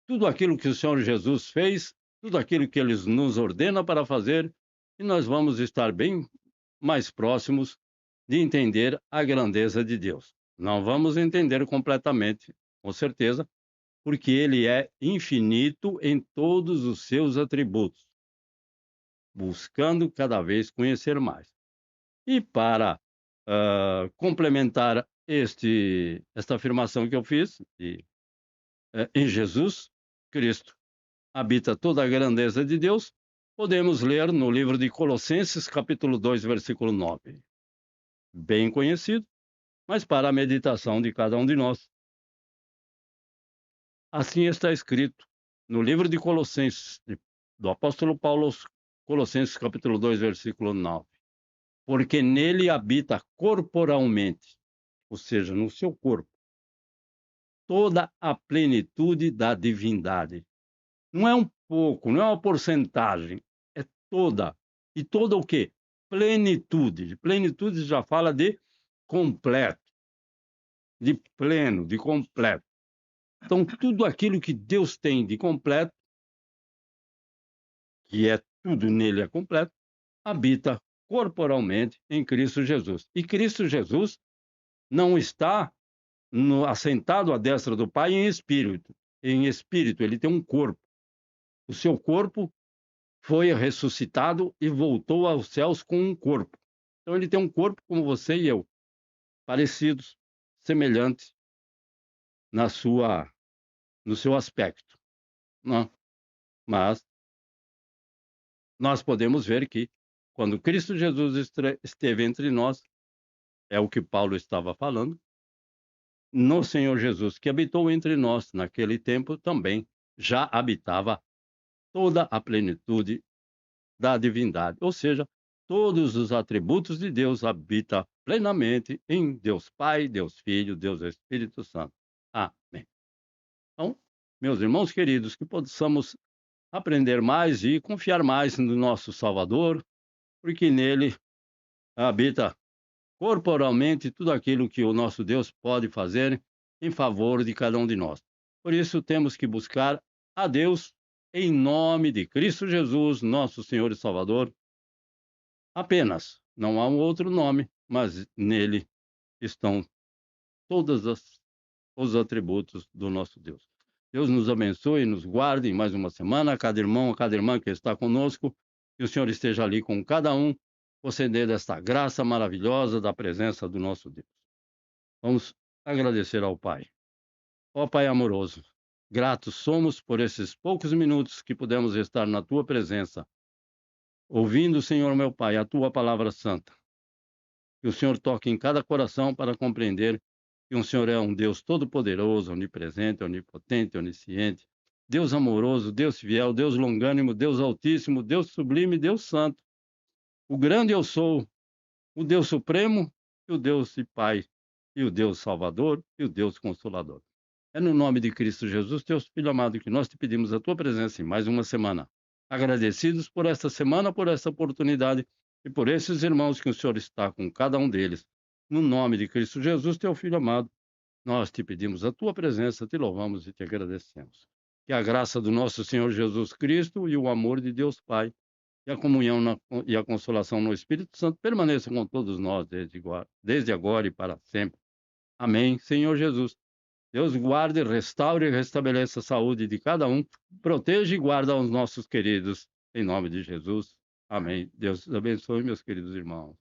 tudo aquilo que o Senhor Jesus fez, tudo aquilo que Ele nos ordena para fazer, e nós vamos estar bem mais próximos de entender a grandeza de Deus. Não vamos entender completamente, com certeza, porque Ele é infinito em todos os seus atributos, buscando cada vez conhecer mais. E para complementar esta afirmação que eu fiz, em Jesus Cristo habita toda a grandeza de Deus, podemos ler no livro de Colossenses, capítulo 2, versículo 9. Bem conhecido, mas para a meditação de cada um de nós. Assim está escrito no livro de Colossenses, do apóstolo Paulo, Colossenses, capítulo 2, versículo 9. Porque nele habita corporalmente, ou seja, no seu corpo, toda a plenitude da divindade. Não é um pouco, não é uma porcentagem, é toda. E toda o quê? Plenitude. Plenitude já fala de completo, de pleno, de completo. Então, tudo aquilo que Deus tem de completo, que é tudo nele é completo, habita corporalmente em Cristo Jesus. E Cristo Jesus não está assentado à destra do Pai em espírito. Em espírito, ele tem um corpo. O seu corpo foi ressuscitado e voltou aos céus com um corpo. Então, ele tem um corpo como você e eu, parecidos, semelhantes no seu aspecto, né? Mas nós podemos ver que, quando Cristo Jesus esteve entre nós, é o que Paulo estava falando, no Senhor Jesus, que habitou entre nós naquele tempo, também já habitava toda a plenitude da divindade, ou seja, todos os atributos de Deus habitam plenamente em Deus Pai, Deus Filho, Deus Espírito Santo. Amém. Então, meus irmãos queridos, que possamos aprender mais e confiar mais no nosso Salvador, porque nele habita corporalmente tudo aquilo que o nosso Deus pode fazer em favor de cada um de nós. Por isso, temos que buscar a Deus em nome de Cristo Jesus, nosso Senhor e Salvador. Apenas, não há um outro nome, mas nele estão todos os atributos do nosso Deus. Deus nos abençoe e nos guarde em mais uma semana, a cada irmão, a cada irmã que está conosco, que o Senhor esteja ali com cada um, concedendo esta graça maravilhosa da presença do nosso Deus. Vamos agradecer ao Pai. Ó Pai amoroso, gratos somos por esses poucos minutos que pudemos estar na Tua presença, ouvindo, Senhor meu Pai, a Tua palavra santa. Que o Senhor toque em cada coração para compreender que o Senhor é um Deus todo-poderoso, onipresente, onipotente, onisciente, Deus amoroso, Deus fiel, Deus longânimo, Deus altíssimo, Deus sublime, Deus santo. O grande eu sou, o Deus supremo, e o Deus e Pai, e o Deus Salvador, e o Deus Consolador. É no nome de Cristo Jesus, teu Filho amado, que nós te pedimos a tua presença em mais uma semana. Agradecidos por esta semana, por esta oportunidade e por esses irmãos que o Senhor está com cada um deles. No nome de Cristo Jesus, teu Filho amado, nós te pedimos a tua presença, te louvamos e te agradecemos. Que a graça do nosso Senhor Jesus Cristo e o amor de Deus Pai e a comunhão e a consolação no Espírito Santo permaneçam com todos nós desde agora e para sempre. Amém. Senhor Jesus, Deus guarde, restaure e restabeleça a saúde de cada um, proteja e guarda os nossos queridos, em nome de Jesus. Amém. Deus abençoe, meus queridos irmãos.